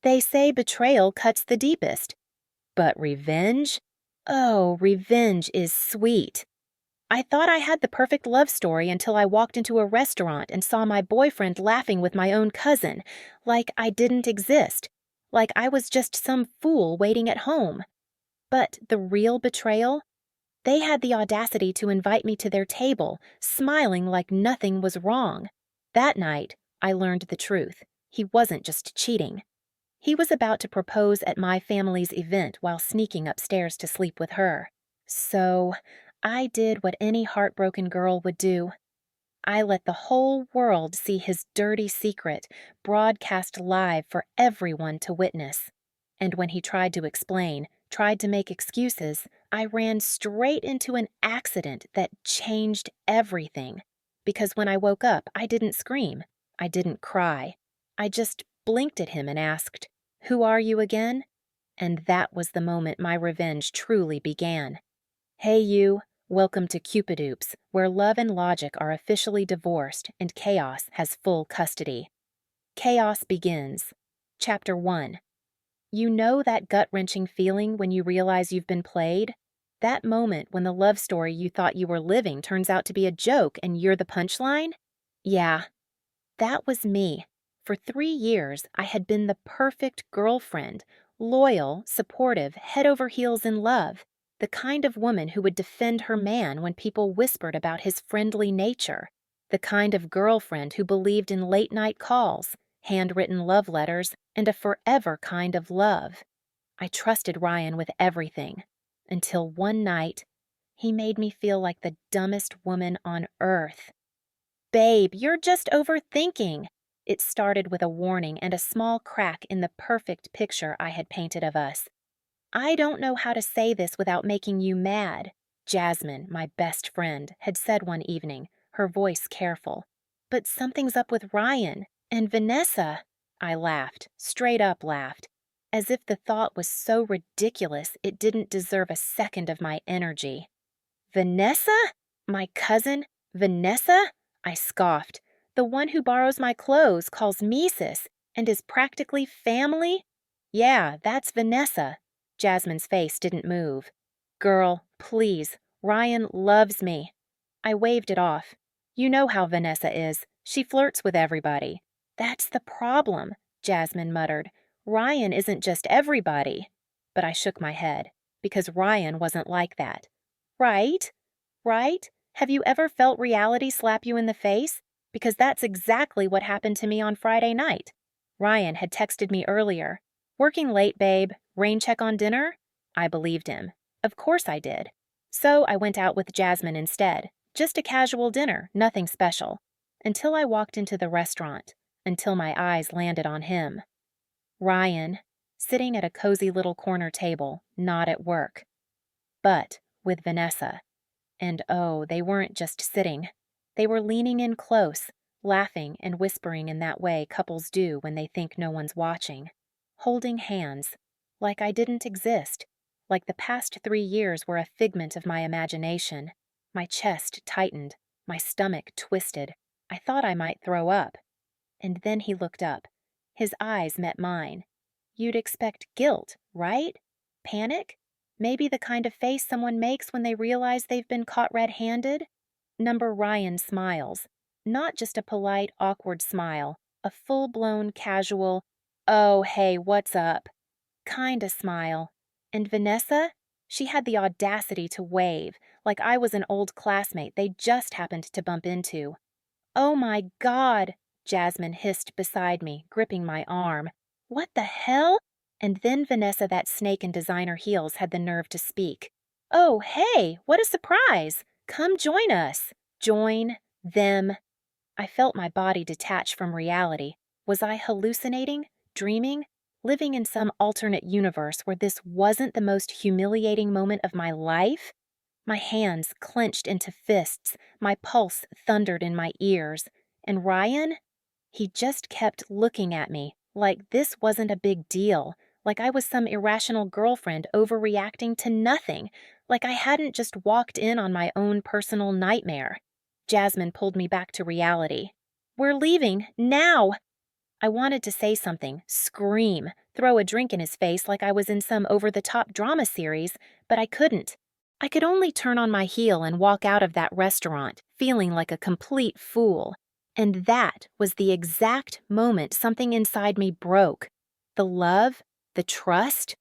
They say betrayal cuts the deepest. But revenge? Oh, revenge is sweet. I thought I had the perfect love story until I walked into a restaurant and saw my boyfriend laughing with my own cousin, like I didn't exist, like I was just some fool waiting at home. But the real betrayal? They had the audacity to invite me to their table, smiling like nothing was wrong. That night, I learned the truth. He wasn't just cheating. He was about to propose at my family's event while sneaking upstairs to sleep with her. So, I did what any heartbroken girl would do. I let the whole world see his dirty secret, broadcast live for everyone to witness. And when he tried to explain, tried to make excuses, I ran straight into an accident that changed everything. Because when I woke up, I didn't scream. I didn't cry. I just blinked at him and asked, "Who are you again?" And that was the moment my revenge truly began. Hey you, welcome to Cupidoops, where love and logic are officially divorced and chaos has full custody. Chaos begins. Chapter 1. You know that gut-wrenching feeling when you realize you've been played? That moment when the love story you thought you were living turns out to be a joke and you're the punchline? Yeah, that was me. For 3 years, I had been the perfect girlfriend, loyal, supportive, head over heels in love, the kind of woman who would defend her man when people whispered about his friendly nature, the kind of girlfriend who believed in late-night calls, handwritten love letters, and a forever kind of love. I trusted Ryan with everything, until one night, he made me feel like the dumbest woman on earth. Babe, you're just overthinking. It started with a warning and a small crack in the perfect picture I had painted of us. I don't know how to say this without making you mad, Jasmine, my best friend, had said one evening, her voice careful. But something's up with Ryan and Vanessa. I laughed, straight up laughed, as if the thought was so ridiculous it didn't deserve a second of my energy. Vanessa? My cousin? Vanessa? I scoffed. The one who borrows my clothes, calls me sis, and is practically family? Yeah, that's Vanessa. Jasmine's face didn't move. Girl, please, Ryan loves me. I waved it off. You know how Vanessa is. She flirts with everybody. That's the problem, Jasmine muttered. Ryan isn't just everybody. But I shook my head, because Ryan wasn't like that. Right? Right? Have you ever felt reality slap you in the face? Because that's exactly what happened to me on Friday night. Ryan had texted me earlier. Working late, babe. Rain check on dinner? I believed him. Of course I did. So I went out with Jasmine instead. Just a casual dinner, nothing special. Until I walked into the restaurant. Until my eyes landed on him. Ryan, sitting at a cozy little corner table, not at work. But with Vanessa. And oh, they weren't just sitting. They were leaning in close, laughing and whispering in that way couples do when they think no one's watching. Holding hands, like I didn't exist, like the past 3 years were a figment of my imagination. My chest tightened, my stomach twisted. I thought I might throw up. And then he looked up. His eyes met mine. You'd expect guilt, right? Panic? Maybe the kind of face someone makes when they realize they've been caught red-handed? Number Ryan smiles. Not just a polite, awkward smile. A full-blown, casual, "Oh, hey, what's up?" kinda smile. And Vanessa? She had the audacity to wave, like I was an old classmate they just happened to bump into. "Oh my God," Jasmine hissed beside me, gripping my arm. "What the hell?" And then Vanessa, that snake in designer heels, had the nerve to speak. "Oh, hey, what a surprise! Come join us." Join them. I felt my body detach from reality. Was I hallucinating? Dreaming? Living in some alternate universe where this wasn't the most humiliating moment of my life? My hands clenched into fists, my pulse thundered in my ears. And Ryan? He just kept looking at me, like this wasn't a big deal, like I was some irrational girlfriend overreacting to nothing, like I hadn't just walked in on my own personal nightmare. Jasmine pulled me back to reality. "We're leaving, now!" I wanted to say something, scream, throw a drink in his face like I was in some over-the-top drama series, but I couldn't. I could only turn on my heel and walk out of that restaurant, feeling like a complete fool. And that was the exact moment something inside me broke. The love, the trust,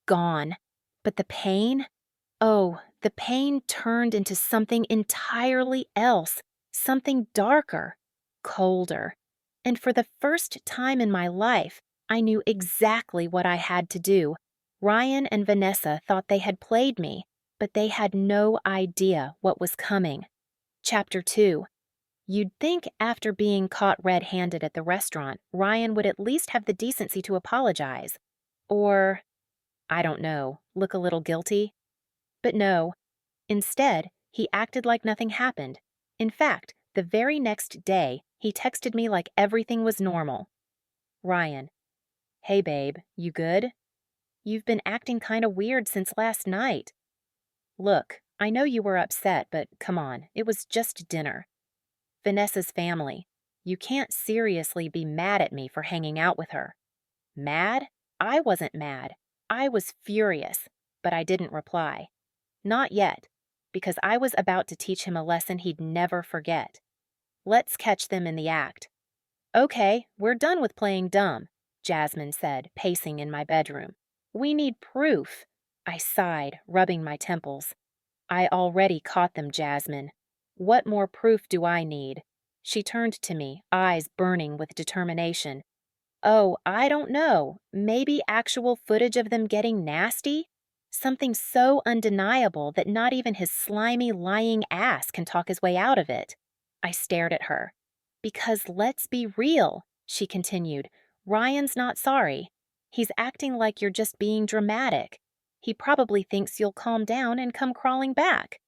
gone. But the pain? Oh, the pain turned into something entirely else, something darker, colder. And for the first time in my life, I knew exactly what I had to do. Ryan and Vanessa thought they had played me, but they had no idea what was coming. Chapter 2. You'd think after being caught red-handed at the restaurant, Ryan would at least have the decency to apologize. Or, I don't know, look a little guilty. But no. Instead, he acted like nothing happened. In fact, the very next day, he texted me like everything was normal. Ryan: "Hey babe, you good? You've been acting kinda weird since last night. Look, I know you were upset, but come on, it was just dinner. Vanessa's family. You can't seriously be mad at me for hanging out with her." Mad? I wasn't mad. I was furious, but I didn't reply. Not yet, because I was about to teach him a lesson he'd never forget. Let's catch them in the act. "Okay, we're done with playing dumb," Jasmine said, pacing in my bedroom. "We need proof." I sighed, rubbing my temples. "I already caught them, Jasmine. What more proof do I need?" She turned to me, eyes burning with determination. "Oh, I don't know. Maybe actual footage of them getting nasty? Something so undeniable that not even his slimy, lying ass can talk his way out of it." I stared at her. "Because let's be real," she continued. "Ryan's not sorry. He's acting like you're just being dramatic. He probably thinks you'll calm down and come crawling back."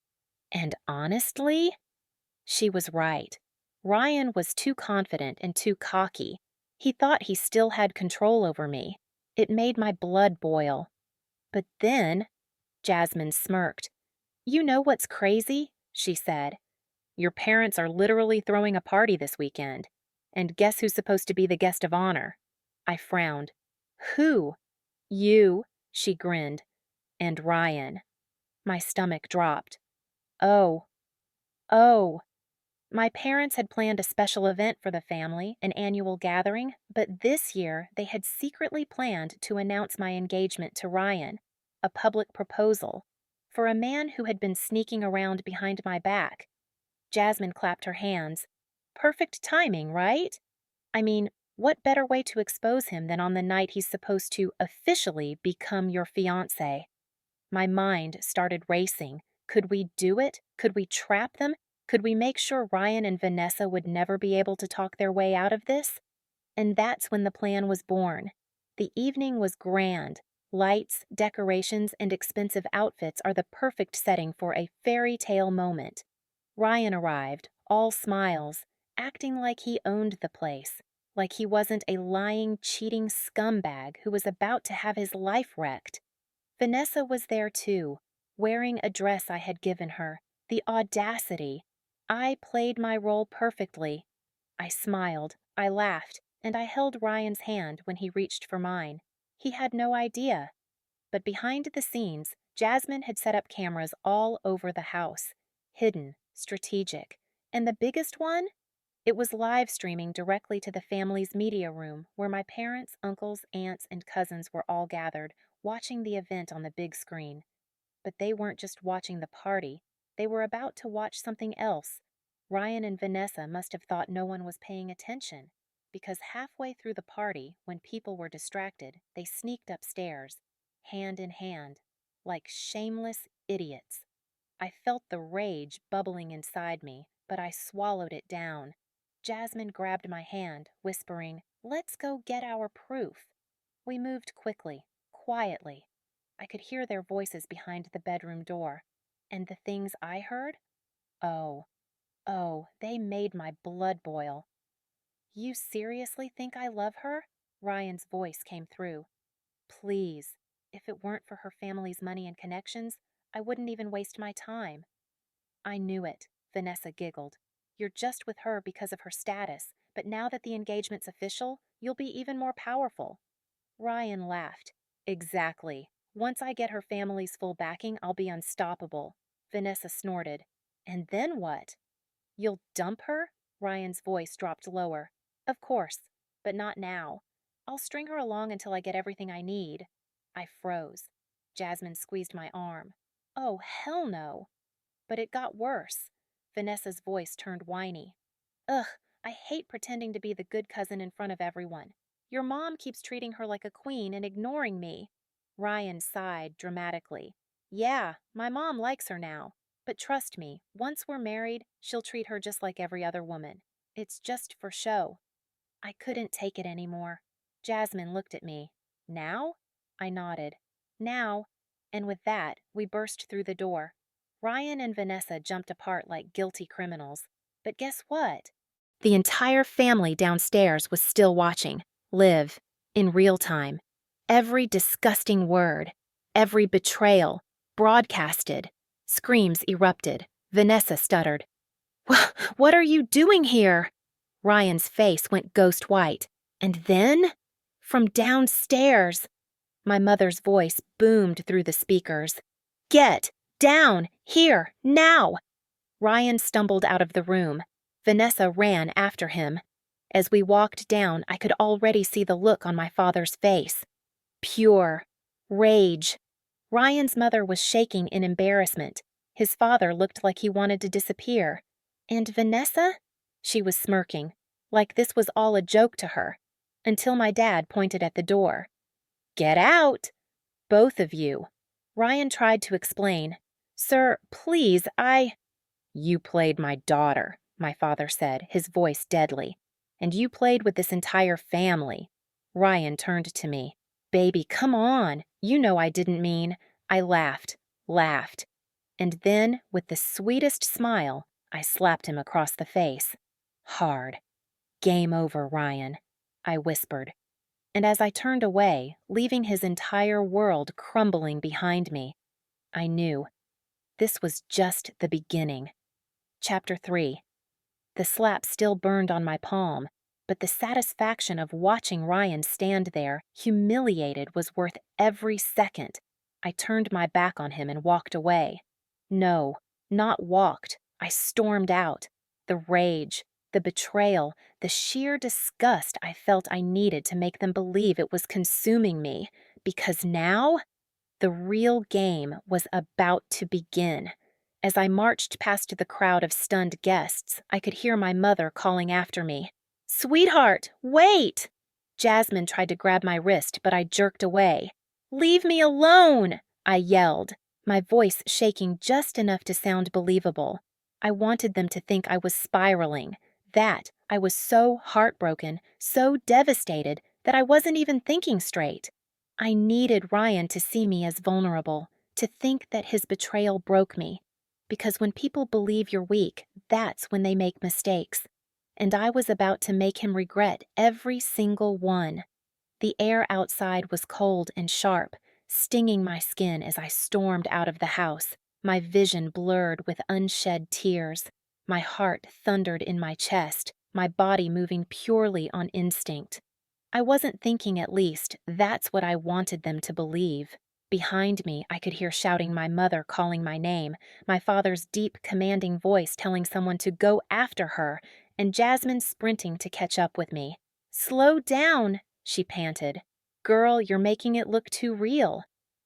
And honestly, she was right. Ryan was too confident and too cocky. He thought he still had control over me. It made my blood boil. But then, Jasmine smirked. "You know what's crazy?" she said. "Your parents are literally throwing a party this weekend. And guess who's supposed to be the guest of honor?" I frowned. "Who?" "You," she grinned. "And Ryan." My stomach dropped. Oh. Oh. My parents had planned a special event for the family, an annual gathering, but this year they had secretly planned to announce my engagement to Ryan, a public proposal, for a man who had been sneaking around behind my back. Jasmine clapped her hands. Perfect timing, right? I mean, what better way to expose him than on the night he's supposed to officially become your fiancé? My mind started racing. Could we do it? Could we trap them? Could we make sure Ryan and Vanessa would never be able to talk their way out of this? And that's when the plan was born. The evening was grand. Lights, decorations, and expensive outfits are the perfect setting for a fairy tale moment. Ryan arrived, all smiles, acting like he owned the place, like he wasn't a lying, cheating scumbag who was about to have his life wrecked. Vanessa was there too, wearing a dress I had given her. The audacity! I played my role perfectly. I smiled, I laughed, and I held Ryan's hand when he reached for mine. He had no idea. But behind the scenes, Jasmine had set up cameras all over the house. Hidden, strategic. And the biggest one? It was live streaming directly to the family's media room, where my parents, uncles, aunts, and cousins were all gathered, watching the event on the big screen. But they weren't just watching the party. They were about to watch something else. Ryan and Vanessa must have thought no one was paying attention, because halfway through the party, when people were distracted, they sneaked upstairs, hand in hand, like shameless idiots. I felt the rage bubbling inside me, but I swallowed it down. Jasmine grabbed my hand, whispering, "Let's go get our proof." We moved quickly, quietly. I could hear their voices behind the bedroom door. And the things I heard? Oh, they made my blood boil. "You seriously think I love her?" Ryan's voice came through. "Please. If it weren't for her family's money and connections, I wouldn't even waste my time." "I knew it," Vanessa giggled. "You're just with her because of her status, but now that the engagement's official, you'll be even more powerful." Ryan laughed. "Exactly. Once I get her family's full backing, I'll be unstoppable." Vanessa snorted. "And then what?" "You'll dump her?" Ryan's voice dropped lower. "Of course, but not now. I'll string her along until I get everything I need." I froze. Jasmine squeezed my arm. "Oh, hell no." But it got worse. Vanessa's voice turned whiny. "Ugh, I hate pretending to be the good cousin in front of everyone. Your mom keeps treating her like a queen and ignoring me." Ryan sighed dramatically. "Yeah, my mom likes her now. But trust me, once we're married, she'll treat her just like every other woman. It's just for show." I couldn't take it anymore. Jasmine looked at me. "Now?" I nodded. "Now." And with that, we burst through the door. Ryan and Vanessa jumped apart like guilty criminals. But guess what? The entire family downstairs was still watching, live, in real time. Every disgusting word, every betrayal, broadcasted. Screams erupted. Vanessa stuttered. "What are you doing here?" Ryan's face went ghost white. And then, from downstairs, my mother's voice boomed through the speakers. "Get down here now!" Ryan stumbled out of the room. Vanessa ran after him. As we walked down, I could already see the look on my father's face. Pure rage. Ryan's mother was shaking in embarrassment. His father looked like he wanted to disappear. And Vanessa? She was smirking, like this was all a joke to her, until my dad pointed at the door. "Get out! Both of you." Ryan tried to explain. "Sir, please, "You played my daughter," my father said, his voice deadly. "And you played with this entire family." Ryan turned to me. "Baby, come on. You know I didn't mean." I laughed. And then, with the sweetest smile, I slapped him across the face. Hard. "Game over, Ryan," I whispered. And as I turned away, leaving his entire world crumbling behind me, I knew this was just the beginning. Chapter 3. The slap still burned on my palm, but the satisfaction of watching Ryan stand there, humiliated, was worth every second. I turned my back on him and walked away. No, not walked. I stormed out. The rage, the betrayal, the sheer disgust I felt I needed to make them believe it was consuming me, because now the real game was about to begin. As I marched past the crowd of stunned guests, I could hear my mother calling after me. "Sweetheart, wait!" Jasmine tried to grab my wrist, but I jerked away. "Leave me alone!" I yelled, my voice shaking just enough to sound believable. I wanted them to think I was spiraling, that I was so heartbroken, so devastated, that I wasn't even thinking straight. I needed Ryan to see me as vulnerable, to think that his betrayal broke me. Because when people believe you're weak, that's when they make mistakes. And I was about to make him regret every single one. The air outside was cold and sharp, stinging my skin as I stormed out of the house, my vision blurred with unshed tears. My heart thundered in my chest, my body moving purely on instinct. I wasn't thinking, at least, that's what I wanted them to believe. Behind me, I could hear shouting my mother calling my name, my father's deep, commanding voice telling someone to go after her, and Jasmine sprinting to catch up with me. "Slow down," she panted. "Girl, you're making it look too real."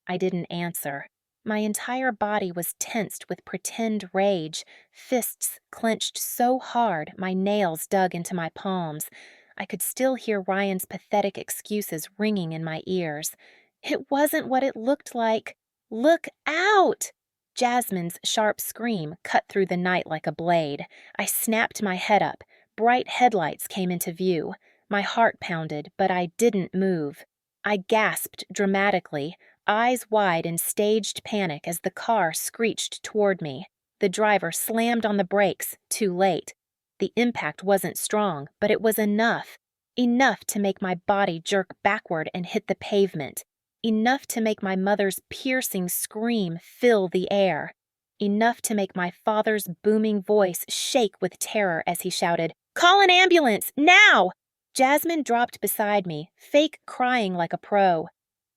I didn't answer. My entire body was tensed with pretend rage, fists clenched so hard my nails dug into my palms. I could still hear Ryan's pathetic excuses ringing in my ears. It wasn't what it looked like. "Look out!" Jasmine's sharp scream cut through the night like a blade. I snapped my head up. Bright headlights came into view. My heart pounded, but I didn't move. I gasped dramatically, eyes wide in staged panic as the car screeched toward me. The driver slammed on the brakes, too late. The impact wasn't strong, but it was enough. Enough to make my body jerk backward and hit the pavement. Enough to make my mother's piercing scream fill the air. Enough to make my father's booming voice shake with terror as he shouted, Call an ambulance, now! Jasmine dropped beside me, fake crying like a pro.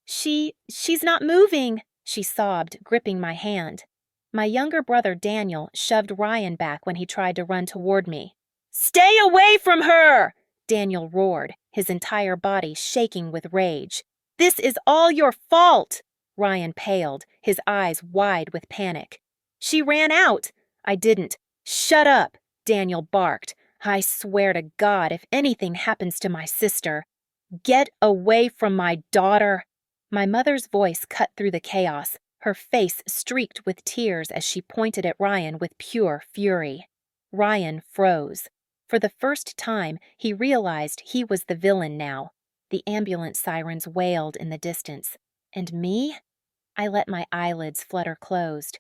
She's not moving, she sobbed, gripping my hand. My younger brother Daniel shoved Ryan back when he tried to run toward me. Stay away from her! Daniel roared, his entire body shaking with rage. This is all your fault! Ryan paled, his eyes wide with panic. She ran out. I didn't. Shut up, Daniel barked. I swear to God, if anything happens to my sister. Get away from my daughter. My mother's voice cut through the chaos, her face streaked with tears as she pointed at Ryan with pure fury. Ryan froze. For the first time, he realized he was the villain now. The ambulance sirens wailed in the distance. And me? I let my eyelids flutter closed.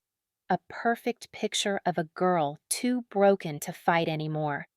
A perfect picture of a girl too broken to fight anymore.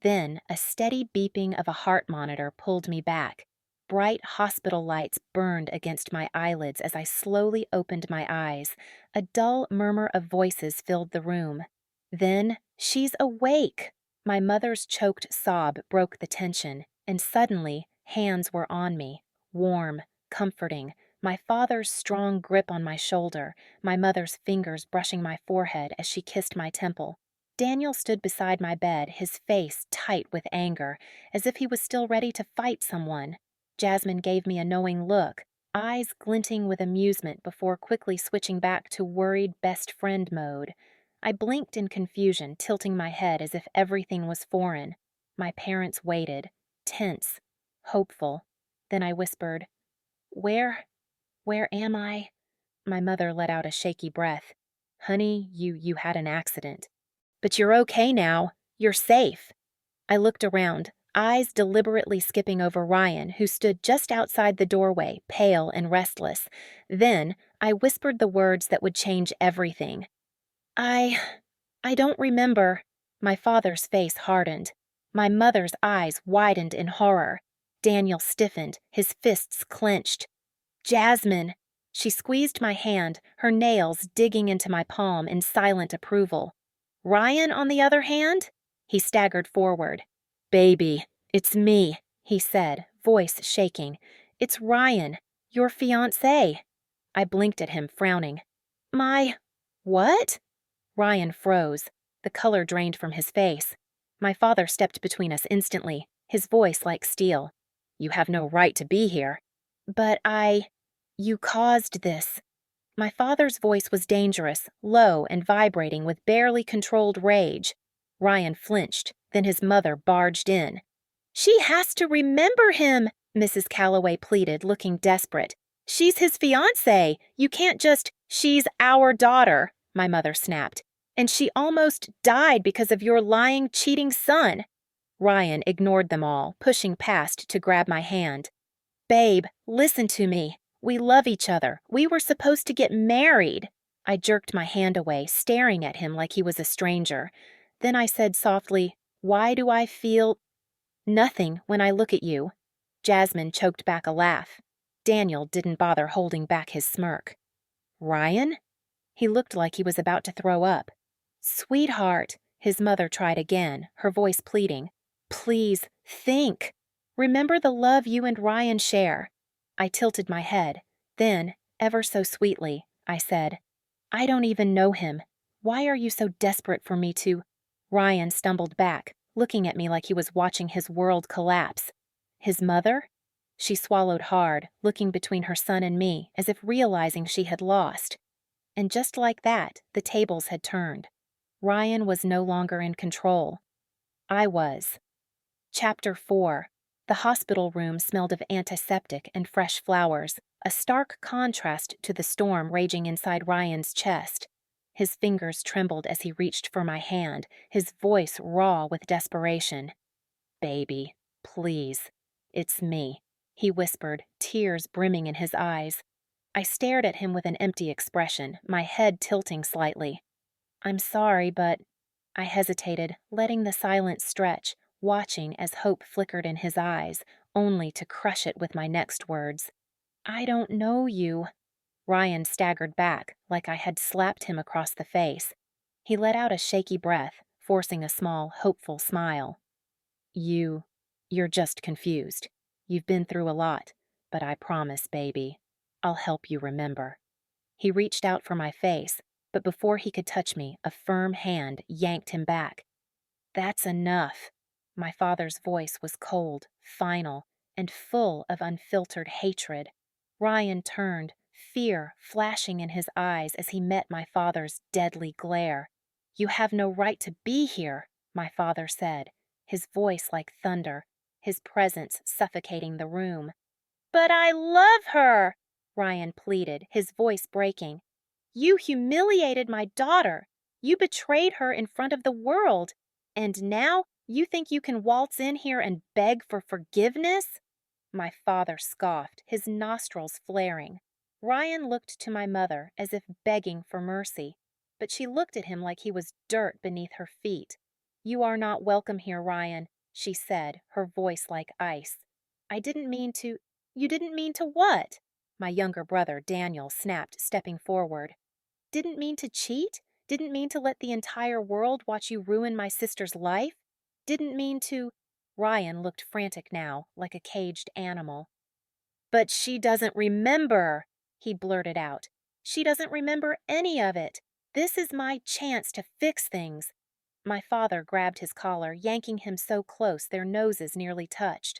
Then a steady beeping of a heart monitor pulled me back. Bright hospital lights burned against my eyelids as I slowly opened my eyes. A dull murmur of voices filled the room. Then, she's awake! My mother's choked sob broke the tension, and suddenly, hands were on me, warm, comforting, my father's strong grip on my shoulder, my mother's fingers brushing my forehead as she kissed my temple. Daniel stood beside my bed, his face tight with anger, as if he was still ready to fight someone. Jasmine gave me a knowing look, eyes glinting with amusement before quickly switching back to worried best friend mode. I blinked in confusion, tilting my head as if everything was foreign. My parents waited, tense, hopeful. Then I whispered, Where am I? My mother let out a shaky breath. Honey, you had an accident. But you're okay now. You're safe. I looked around, eyes deliberately skipping over Ryan, who stood just outside the doorway, pale and restless. Then I whispered the words that would change everything. I don't remember. My father's face hardened. My mother's eyes widened in horror. Daniel stiffened, his fists clenched. Jasmine! She squeezed my hand, her nails digging into my palm in silent approval. Ryan, on the other hand? He staggered forward. Baby, it's me, he said, voice shaking. It's Ryan, your fiancé. I blinked at him, frowning. My... what? Ryan froze. The color drained from his face. My father stepped between us instantly, his voice like steel. You have no right to be here. But you caused this. My father's voice was dangerous, low and vibrating with barely controlled rage. Ryan flinched, then his mother barged in. She has to remember him, Mrs. Calloway pleaded, looking desperate. She's his fiancée. You can't just, she's our daughter, my mother snapped. And she almost died because of your lying, cheating son. Ryan ignored them all, pushing past to grab my hand. Babe, listen to me. We love each other. We were supposed to get married. I jerked my hand away, staring at him like he was a stranger. Then I said softly, Why do I feel nothing when I look at you? Jasmine choked back a laugh. Daniel didn't bother holding back his smirk. Ryan? He looked like he was about to throw up. Sweetheart, his mother tried again, her voice pleading. Please, think. Remember the love you and Ryan share. I tilted my head. Then, ever so sweetly, I said, I don't even know him. Why are you so desperate for me to... Ryan stumbled back, looking at me like he was watching his world collapse. His mother? She swallowed hard, looking between her son and me, as if realizing she had lost. And just like that, the tables had turned. Ryan was no longer in control. I was. Chapter 4. The hospital room smelled of antiseptic and fresh flowers, a stark contrast to the storm raging inside Ryan's chest. His fingers trembled as he reached for my hand, his voice raw with desperation. Baby, please. It's me, he whispered, tears brimming in his eyes. I stared at him with an empty expression, my head tilting slightly. I'm sorry, but... I hesitated, letting the silence stretch, watching as hope flickered in his eyes, only to crush it with my next words. I don't know you. Ryan staggered back, like I had slapped him across the face. He let out a shaky breath, forcing a small, hopeful smile. You're just confused. You've been through a lot, but I promise, baby, I'll help you remember." He reached out for my face, but before he could touch me, a firm hand yanked him back. "That's enough." My father's voice was cold, final, and full of unfiltered hatred. Ryan turned, fear flashing in his eyes as he met my father's deadly glare. "You have no right to be here," my father said, his voice like thunder, his presence suffocating the room. "But I love her," Ryan pleaded, his voice breaking. "You humiliated my daughter. You betrayed her in front of the world. And now you think you can waltz in here and beg for forgiveness?" My father scoffed, his nostrils flaring. Ryan looked to my mother as if begging for mercy, but she looked at him like he was dirt beneath her feet. "You are not welcome here, Ryan," she said, her voice like ice. "I didn't mean to—" "You didn't mean to what?" My younger brother, Daniel, snapped, stepping forward. "Didn't mean to cheat? Didn't mean to let the entire world watch you ruin my sister's life? Didn't mean to—" Ryan looked frantic now, like a caged animal. "But she doesn't remember," he blurted out. "She doesn't remember any of it. This is my chance to fix things." My father grabbed his collar, yanking him so close their noses nearly touched.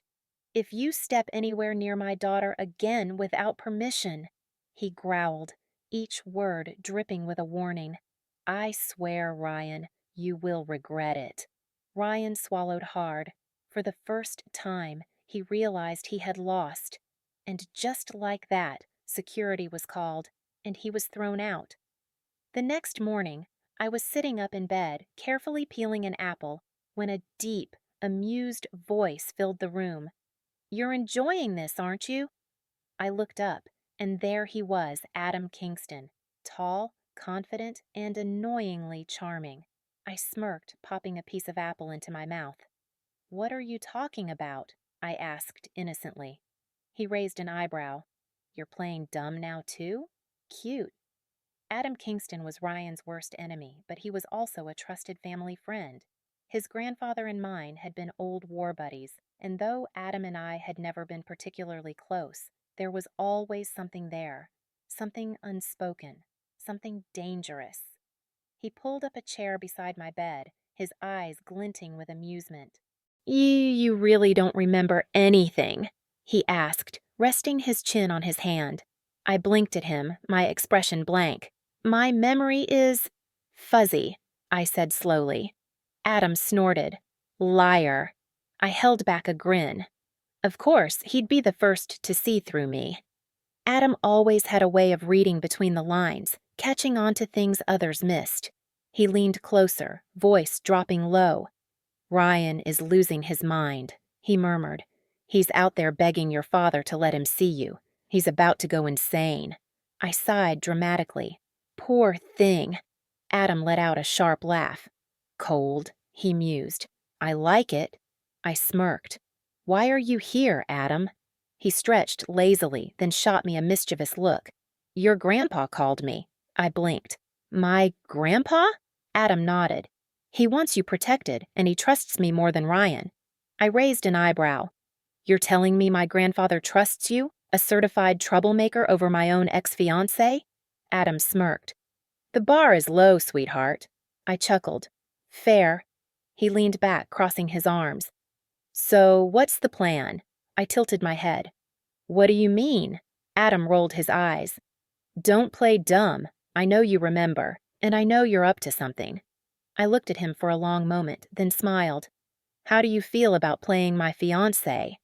"If you step anywhere near my daughter again without permission," he growled, each word dripping with a warning, "I swear, Ryan, you will regret it." Ryan swallowed hard. For the first time, he realized he had lost. And just like that, security was called, and he was thrown out. The next morning, I was sitting up in bed, carefully peeling an apple, when a deep, amused voice filled the room. "You're enjoying this, aren't you?" I looked up, and there he was, Adam Kingston, tall, confident, and annoyingly charming. I smirked, popping a piece of apple into my mouth. "What are you talking about?" I asked innocently. He raised an eyebrow. "You're playing dumb now, too? Cute." Adam Kingston was Ryan's worst enemy, but he was also a trusted family friend. His grandfather and mine had been old war buddies, and though Adam and I had never been particularly close, there was always something there, something unspoken, something dangerous. He pulled up a chair beside my bed, his eyes glinting with amusement. You really don't remember anything?" he asked, resting his chin on his hand. I blinked at him, my expression blank. "My memory is fuzzy," I said slowly. Adam snorted. "Liar." I held back a grin. Of course, he'd be the first to see through me. Adam always had a way of reading between the lines, catching on to things others missed. He leaned closer, voice dropping low. "Ryan is losing his mind," he murmured. "He's out there begging your father to let him see you. He's about to go insane." I sighed dramatically. "Poor thing." Adam let out a sharp laugh. "Cold," he mused. "I like it." I smirked. "Why are you here, Adam?" He stretched lazily, then shot me a mischievous look. "Your grandpa called me." I blinked. "My grandpa?" Adam nodded. "He wants you protected, and he trusts me more than Ryan." I raised an eyebrow. "You're telling me my grandfather trusts you, a certified troublemaker over my own ex-fiancé?" Adam smirked. "The bar is low, sweetheart." I chuckled. "Fair." He leaned back, crossing his arms. "So, what's the plan?" I tilted my head. "What do you mean?" Adam rolled his eyes. "Don't play dumb. I know you remember, and I know you're up to something." I looked at him for a long moment, then smiled. "How do you feel about playing my fiancé?"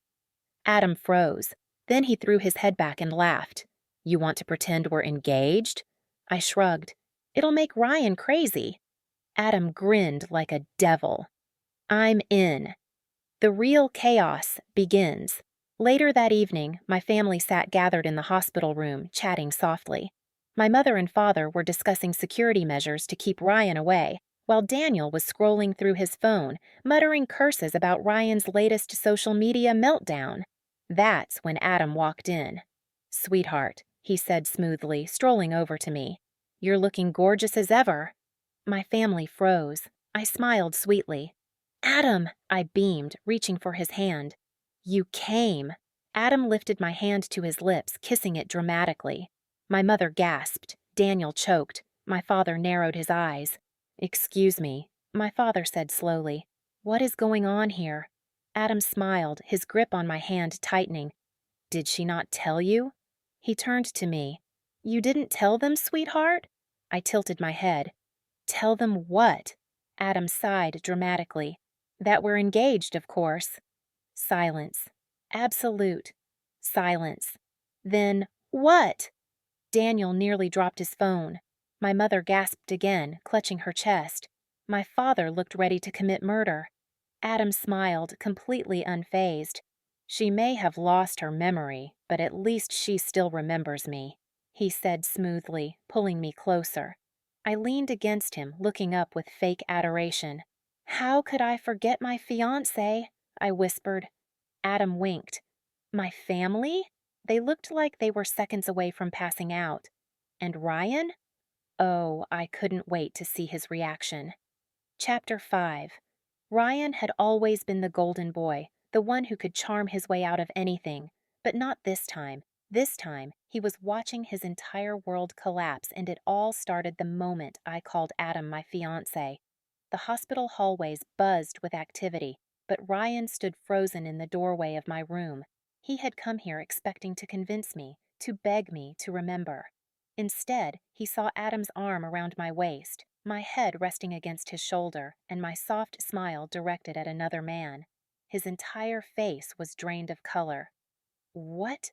Adam froze. Then he threw his head back and laughed. "You want to pretend we're engaged?" I shrugged. "It'll make Ryan crazy." Adam grinned like a devil. "I'm in." The real chaos begins. Later that evening, my family sat gathered in the hospital room, chatting softly. My mother and father were discussing security measures to keep Ryan away, while Daniel was scrolling through his phone, muttering curses about Ryan's latest social media meltdown. That's when Adam walked in. "Sweetheart," he said smoothly, strolling over to me. "You're looking gorgeous as ever." My family froze. I smiled sweetly. Adam, I beamed, reaching for his hand. You came. Adam lifted my hand to his lips, kissing it dramatically. My mother gasped. Daniel choked. My father narrowed his eyes. Excuse me, my father said slowly. What is going on here? Adam smiled, his grip on my hand tightening. Did she not tell you? He turned to me. You didn't tell them, sweetheart? I tilted my head. Tell them what? Adam sighed dramatically. That we're engaged, of course. Silence. Absolute. Silence. Then, what? Daniel nearly dropped his phone. My mother gasped again, clutching her chest. My father looked ready to commit murder. Adam smiled, completely unfazed. She may have lost her memory, but at least she still remembers me, he said smoothly, pulling me closer. I leaned against him, looking up with fake adoration. How could I forget my fiancé? I whispered. Adam winked. My family? They looked like they were seconds away from passing out. And Ryan? Oh, I couldn't wait to see his reaction. Chapter 5. Ryan had always been the golden boy, the one who could charm his way out of anything. But not this time. This time, he was watching his entire world collapse, and it all started the moment I called Adam my fiancé. The hospital hallways buzzed with activity, but Ryan stood frozen in the doorway of my room. He had come here expecting to convince me, to beg me to remember. Instead, he saw Adam's arm around my waist, my head resting against his shoulder, and my soft smile directed at another man. His entire face was drained of color. What?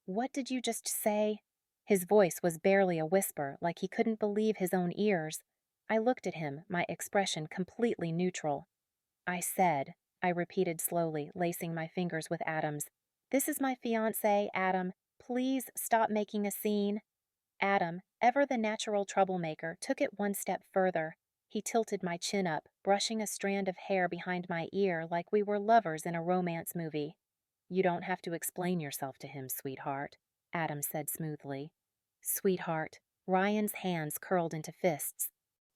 What did you just say? His voice was barely a whisper, like he couldn't believe his own ears. I looked at him, my expression completely neutral. I repeated slowly, lacing my fingers with Adam's. This is my fiancé, Adam. Please stop making a scene. Adam, ever the natural troublemaker, took it one step further. He tilted my chin up, brushing a strand of hair behind my ear like we were lovers in a romance movie. You don't have to explain yourself to him, sweetheart, Adam said smoothly. Sweetheart. Ryan's hands curled into fists.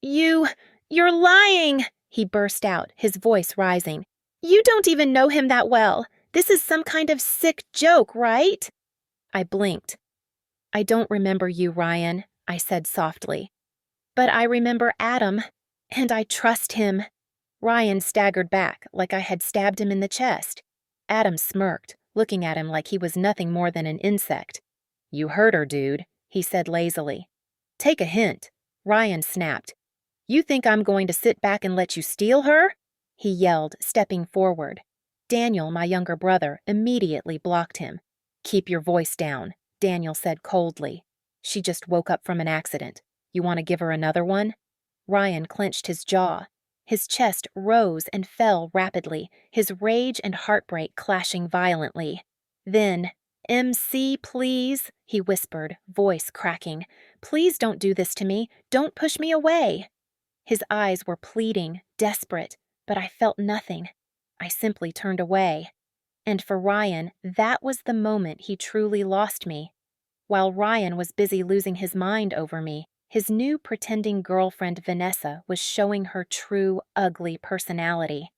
You're lying, he burst out, his voice rising. You don't even know him that well. This is some kind of sick joke, right? I blinked. I don't remember you, Ryan, I said softly. But I remember Adam, and I trust him. Ryan staggered back, like I had stabbed him in the chest. Adam smirked, looking at him like he was nothing more than an insect. You heard her, dude, he said lazily. Take a hint, Ryan snapped. You think I'm going to sit back and let you steal her? He yelled, stepping forward. Daniel, my younger brother, immediately blocked him. Keep your voice down, Daniel said coldly. She just woke up from an accident. You want to give her another one? Ryan clenched his jaw. His chest rose and fell rapidly, his rage and heartbreak clashing violently. Then, MC, please, he whispered, voice cracking. Please don't do this to me. Don't push me away. His eyes were pleading, desperate, but I felt nothing. I simply turned away. And for Ryan, that was the moment he truly lost me. While Ryan was busy losing his mind over me, his new pretending girlfriend Vanessa was showing her true, ugly personality.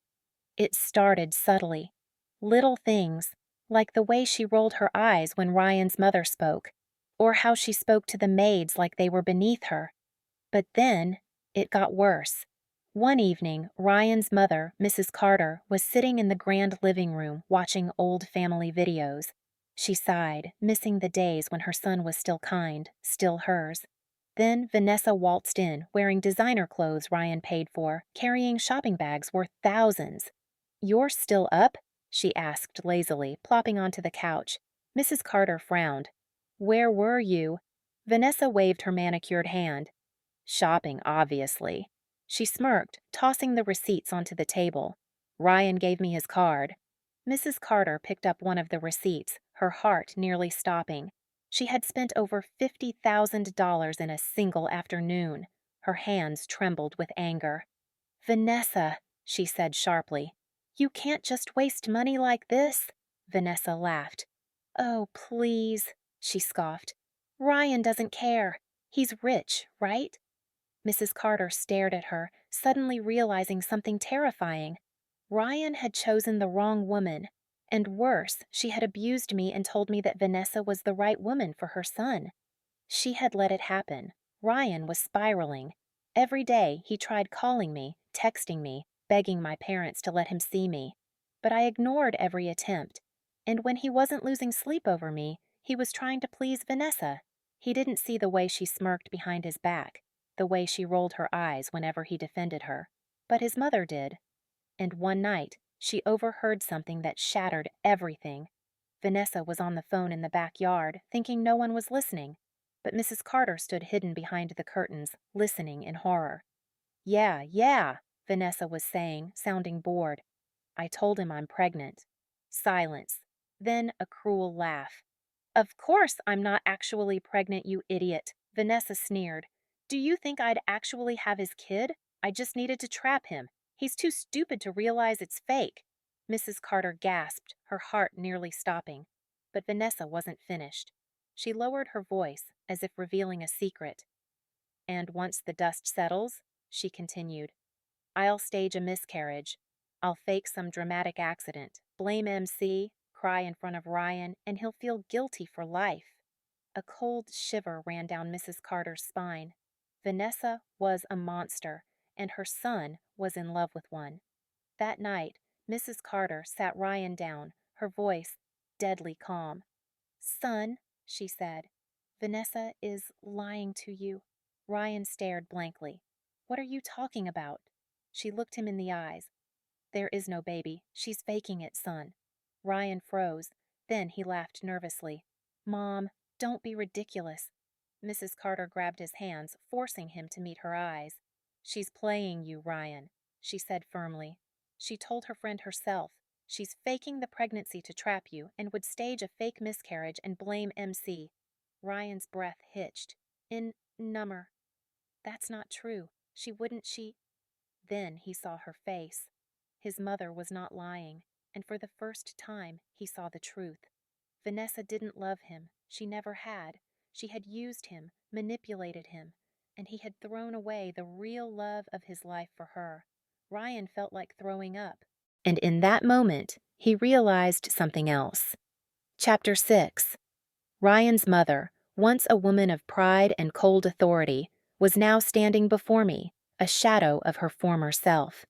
It started subtly. Little things, like the way she rolled her eyes when Ryan's mother spoke, or how she spoke to the maids like they were beneath her. But then, it got worse. One evening, Ryan's mother, Mrs. Carter, was sitting in the grand living room watching old family videos. She sighed, missing the days when her son was still kind, still hers. Then Vanessa waltzed in, wearing designer clothes Ryan paid for, carrying shopping bags worth thousands. You're still up? She asked lazily, plopping onto the couch. Mrs. Carter frowned. Where were you? Vanessa waved her manicured hand. Shopping, obviously. She smirked, tossing the receipts onto the table. Ryan gave me his card. Mrs. Carter picked up one of the receipts, her heart nearly stopping. She had spent over $50,000 in a single afternoon. Her hands trembled with anger. Vanessa, she said sharply, you can't just waste money like this. Vanessa laughed. Oh, please, she scoffed. Ryan doesn't care. He's rich, right? Mrs. Carter stared at her, suddenly realizing something terrifying. Ryan had chosen the wrong woman. And worse, she had abused me and told me that Vanessa was the right woman for her son. She had let it happen. Ryan was spiraling. Every day he tried calling me, texting me, begging my parents to let him see me. But I ignored every attempt. And when he wasn't losing sleep over me, he was trying to please Vanessa. He didn't see the way she smirked behind his back, the way she rolled her eyes whenever he defended her. But his mother did. And one night, she overheard something that shattered everything. Vanessa was on the phone in the backyard, thinking no one was listening. But Mrs. Carter stood hidden behind the curtains, listening in horror. Yeah, yeah, Vanessa was saying, sounding bored. I told him I'm pregnant. Silence. Then a cruel laugh. Of course I'm not actually pregnant, you idiot, Vanessa sneered. Do you think I'd actually have his kid? I just needed to trap him. He's too stupid to realize it's fake. Mrs. Carter gasped, her heart nearly stopping. But Vanessa wasn't finished. She lowered her voice, as if revealing a secret. And once the dust settles, she continued, I'll stage a miscarriage. I'll fake some dramatic accident, blame MC, cry in front of Ryan, and he'll feel guilty for life. A cold shiver ran down Mrs. Carter's spine. Vanessa was a monster, and her son was in love with one. That night, Mrs. Carter sat Ryan down, her voice deadly calm. Son, she said, Vanessa is lying to you. Ryan stared blankly. What are you talking about? She looked him in the eyes. There is no baby. She's faking it, son. Ryan froze. Then he laughed nervously. Mom, don't be ridiculous. Mrs. Carter grabbed his hands, forcing him to meet her eyes. She's playing you, Ryan, she said firmly. She told her friend herself. She's faking the pregnancy to trap you and would stage a fake miscarriage and blame MC. Ryan's breath hitched. Number. That's not true. She wouldn't, Then he saw her face. His mother was not lying, and for the first time he saw the truth. Vanessa didn't love him. She never had. She had used him, manipulated him, and he had thrown away the real love of his life for her. Ryan felt like throwing up. And in that moment, he realized something else. Chapter 6. Ryan's mother, once a woman of pride and cold authority, was now standing before me, a shadow of her former self.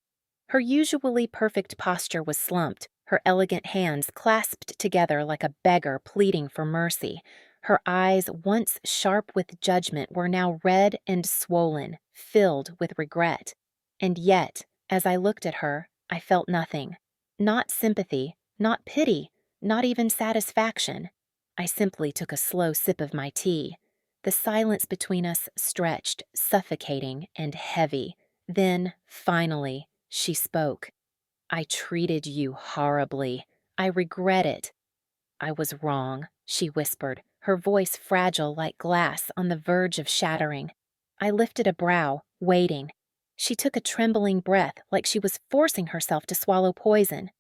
Her usually perfect posture was slumped, her elegant hands clasped together like a beggar pleading for mercy. Her eyes, once sharp with judgment, were now red and swollen, filled with regret. And yet, as I looked at her, I felt nothing. Not sympathy, not pity, not even satisfaction. I simply took a slow sip of my tea. The silence between us stretched, suffocating and heavy. Then, finally, she spoke. I treated you horribly. I regret it. I was wrong, she whispered, her voice fragile like glass on the verge of shattering. I lifted a brow, waiting. She took a trembling breath like she was forcing herself to swallow poison.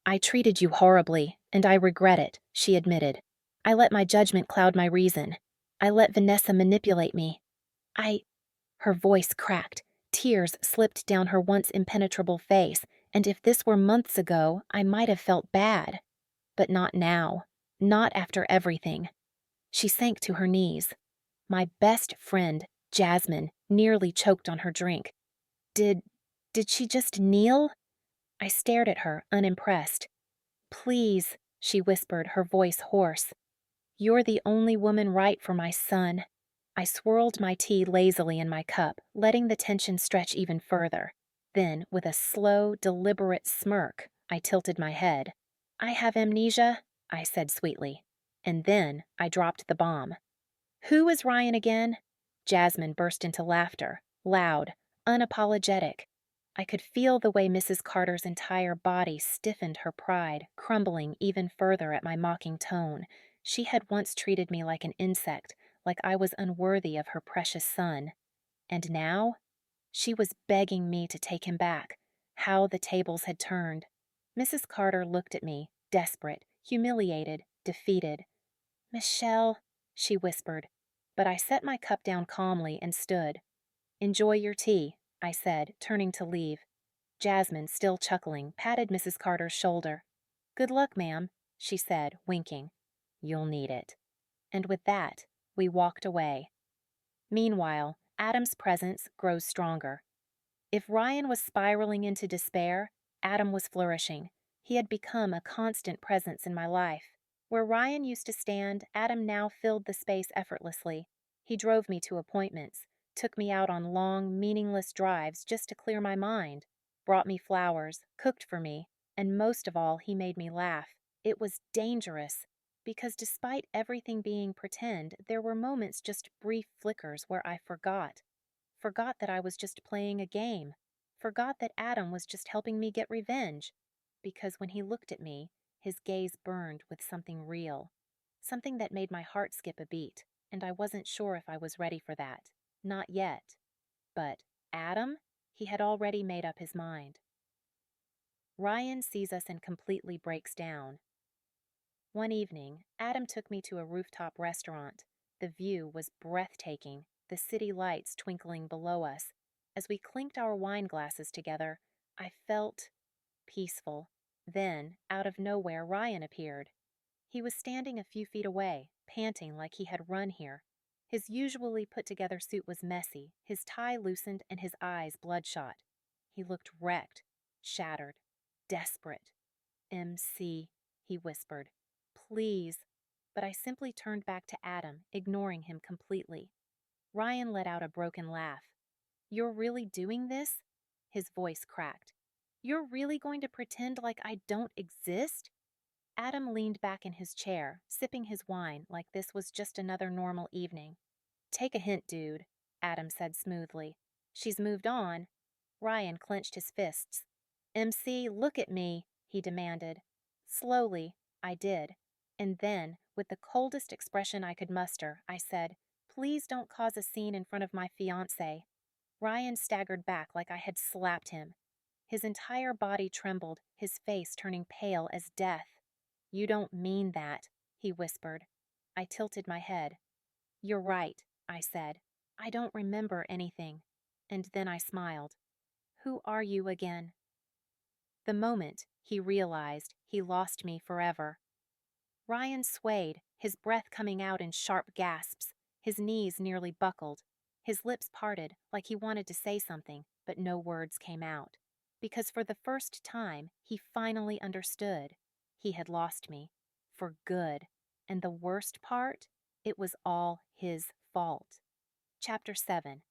I treated you horribly, and I regret it, she admitted. I let my judgment cloud my reason. I let Vanessa manipulate me. Her voice cracked. Tears slipped down her once impenetrable face, and if this were months ago, I might have felt bad. But not now. Not after everything. She sank to her knees. My best friend, Jasmine, nearly choked on her drink. Did she just kneel? I stared at her, unimpressed. Please, she whispered, her voice hoarse. You're the only woman right for my son. I swirled my tea lazily in my cup, letting the tension stretch even further. Then, with a slow, deliberate smirk, I tilted my head. I have amnesia, I said sweetly. And then I dropped the bomb. Who is Ryan again? Jasmine burst into laughter, loud, unapologetic. I could feel the way Mrs. Carter's entire body stiffened her pride, crumbling even further at my mocking tone. She had once treated me like an insect, like I was unworthy of her precious son. And now? She was begging me to take him back. How the tables had turned. Mrs. Carter looked at me, desperate, humiliated, defeated. Michelle, she whispered, but I set my cup down calmly and stood. Enjoy your tea, I said, turning to leave. Jasmine, still chuckling, patted Mrs. Carter's shoulder. "Good luck, ma'am," she said, winking. "You'll need it." And with that, we walked away. Meanwhile, Adam's presence grows stronger. If Ryan was spiraling into despair, Adam was flourishing. He had become a constant presence in my life. Where Ryan used to stand, Adam now filled the space effortlessly. He drove me to appointments, took me out on long, meaningless drives just to clear my mind, brought me flowers, cooked for me, and most of all, he made me laugh. It was dangerous, because despite everything being pretend, there were moments, just brief flickers, where I forgot that I was just playing a game, forgot that Adam was just helping me get revenge. Because when he looked at me, his gaze burned with something real, something that made my heart skip a beat, and I wasn't sure if I was ready for that. Not yet. But Adam? He had already made up his mind. Ryan sees us and completely breaks down. One evening, Adam took me to a rooftop restaurant. The view was breathtaking, the city lights twinkling below us. As we clinked our wine glasses together, I felt peaceful. Then, out of nowhere, Ryan appeared. He was standing a few feet away, panting like he had run here. His usually put-together suit was messy, his tie loosened, and his eyes bloodshot. He looked wrecked, shattered, desperate. "MC," he whispered. "Please." But I simply turned back to Adam, ignoring him completely. Ryan let out a broken laugh. "You're really doing this?" His voice cracked. "You're really going to pretend like I don't exist?" Adam leaned back in his chair, sipping his wine like this was just another normal evening. "Take a hint, dude," Adam said smoothly. "She's moved on." Ryan clenched his fists. "MC, look at me," he demanded. Slowly, I did. And then, with the coldest expression I could muster, I said, "Please don't cause a scene in front of my fiancé." Ryan staggered back like I had slapped him. His entire body trembled, his face turning pale as death. "You don't mean that," he whispered. I tilted my head. "You're right," I said. "I don't remember anything." And then I smiled. "Who are you again?" The moment he realized he lost me forever. Ryan swayed, his breath coming out in sharp gasps. His knees nearly buckled. His lips parted like he wanted to say something, but no words came out. Because for the first time, he finally understood. He had lost me. For good. And the worst part? It was all his fault. Chapter 7.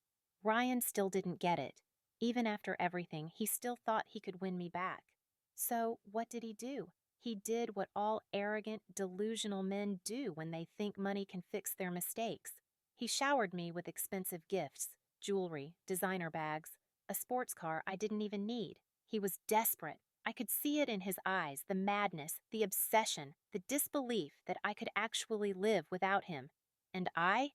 Ryan still didn't get it. Even after everything, he still thought he could win me back. So what did he do? He did what all arrogant, delusional men do when they think money can fix their mistakes. He showered me with expensive gifts, jewelry, designer bags, a sports car I didn't even need. He was desperate. I could see it in his eyes, the madness, the obsession, the disbelief that I could actually live without him. And I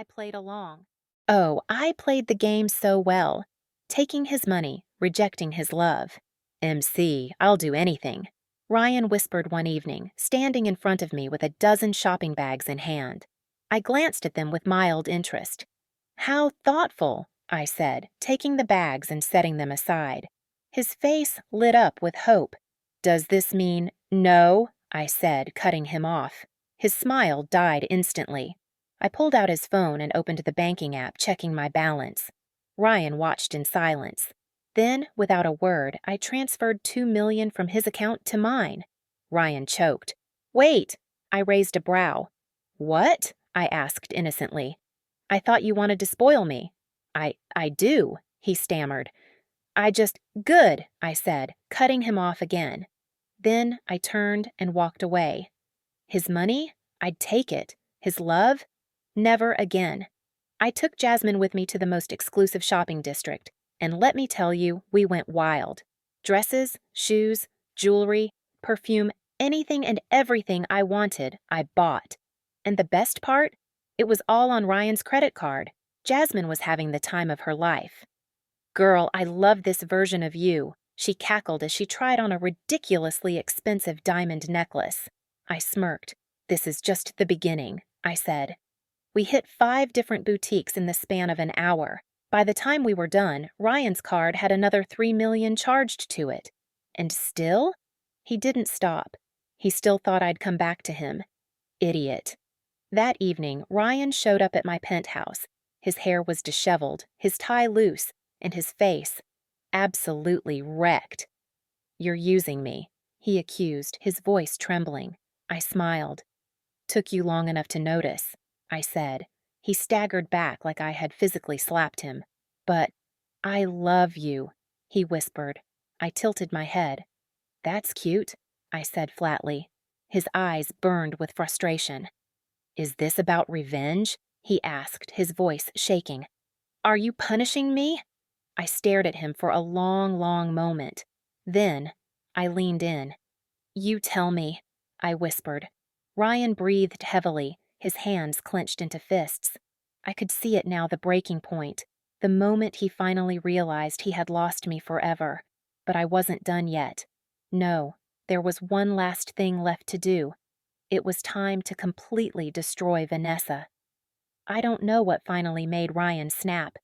played along. Oh, I played the game so well. Taking his money, rejecting his love. "MC, I'll do anything," Ryan whispered one evening, standing in front of me with a dozen shopping bags in hand. I glanced at them with mild interest. "How thoughtful," I said, taking the bags and setting them aside. His face lit up with hope. "Does this mean no?" I said, cutting him off. His smile died instantly. I pulled out his phone and opened the banking app, checking my balance. Ryan watched in silence. Then, without a word, I transferred $2 million from his account to mine. Ryan choked. "Wait!" I raised a brow. "What?" I asked innocently. "I thought you wanted to spoil me." I do," he stammered. Good," I said, cutting him off again. Then I turned and walked away. His money? I'd take it. His love? Never again. I took Jasmine with me to the most exclusive shopping district, and let me tell you, we went wild. Dresses, shoes, jewelry, perfume, anything and everything I wanted, I bought. And the best part? It was all on Ryan's credit card. Jasmine was having the time of her life. "Girl, I love this version of you," she cackled as she tried on a ridiculously expensive diamond necklace. I smirked. "This is just the beginning," I said. We hit 5 different boutiques in the span of an hour. By the time we were done, Ryan's card had another $3 million charged to it. And still? He didn't stop. He still thought I'd come back to him. Idiot. That evening, Ryan showed up at my penthouse. His hair was disheveled, his tie loose, and his face absolutely wrecked. "You're using me," he accused, his voice trembling. I smiled. "Took you long enough to notice," I said. He staggered back like I had physically slapped him. "But I love you," he whispered. I tilted my head. "That's cute," I said flatly. His eyes burned with frustration. "Is this about revenge?" he asked, his voice shaking. "Are you punishing me?" I stared at him for a long, long moment. Then I leaned in. "You tell me," I whispered. Ryan breathed heavily, his hands clenched into fists. I could see it now, the breaking point, the moment he finally realized he had lost me forever. But I wasn't done yet. No, there was one last thing left to do. It was time to completely destroy Vanessa. I don't know what finally made Ryan snap.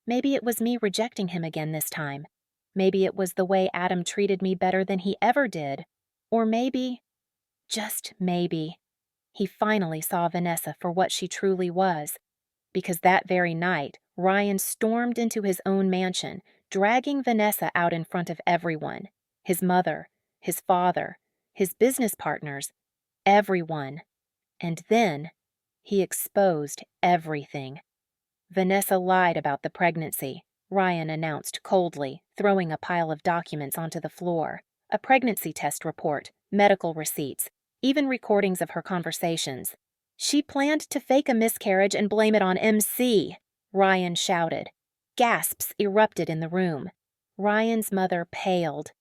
Maybe it was me rejecting him again this time. Maybe it was the way Adam treated me better than he ever did. Or maybe, just maybe, he finally saw Vanessa for what she truly was. Because that very night, Ryan stormed into his own mansion, dragging Vanessa out in front of everyone. His mother, his father, his business partners, everyone. And then he exposed everything. "Vanessa lied about the pregnancy," Ryan announced coldly, throwing a pile of documents onto the floor. A pregnancy test report, medical receipts, even recordings of her conversations. "She planned to fake a miscarriage and blame it on MC," Ryan shouted. Gasps erupted in the room. Ryan's mother paled.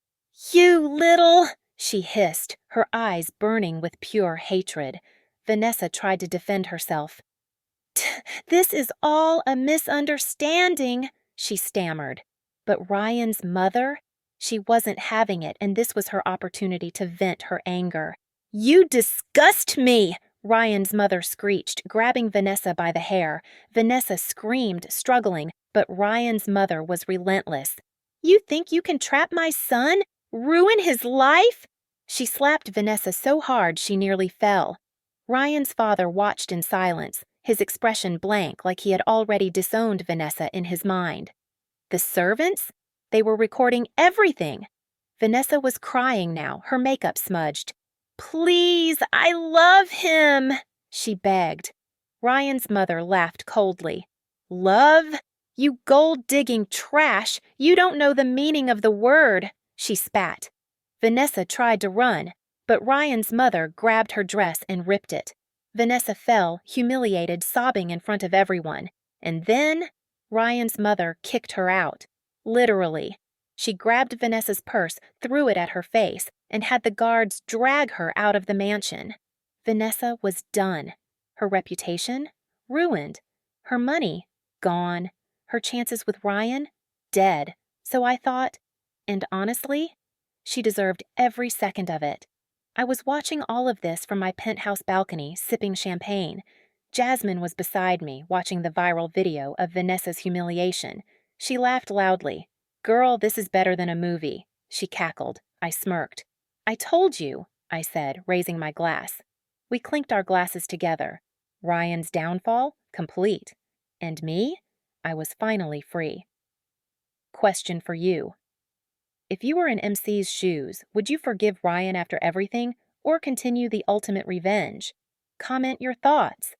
"You little," she hissed, her eyes burning with pure hatred. Vanessa tried to defend herself. "This is all a misunderstanding," she stammered. But Ryan's mother? She wasn't having it, and this was her opportunity to vent her anger. "You disgust me!" Ryan's mother screeched, grabbing Vanessa by the hair. Vanessa screamed, struggling, but Ryan's mother was relentless. "You think you can trap my son? Ruin his life?" She slapped Vanessa so hard she nearly fell. Ryan's father watched in silence, his expression blank like he had already disowned Vanessa in his mind. The servants? They were recording everything. Vanessa was crying now, her makeup smudged. "Please, I love him," she begged. Ryan's mother laughed coldly. "Love? You gold-digging trash! You don't know the meaning of the word," she spat. Vanessa tried to run, but Ryan's mother grabbed her dress and ripped it. Vanessa fell, humiliated, sobbing in front of everyone. And then Ryan's mother kicked her out. Literally. She grabbed Vanessa's purse, threw it at her face, and had the guards drag her out of the mansion. Vanessa was done. Her reputation? Ruined. Her money? Gone. Her chances with Ryan? Dead. So I thought. And honestly, she deserved every second of it. I was watching all of this from my penthouse balcony, sipping champagne. Jasmine was beside me, watching the viral video of Vanessa's humiliation. She laughed loudly. "Girl, this is better than a movie," she cackled. I smirked. "I told you," I said, raising my glass. We clinked our glasses together. Ryan's downfall? Complete. And me? I was finally free. Question for you. If you were in MC's shoes, would you forgive Ryan after everything, or continue the ultimate revenge? Comment your thoughts.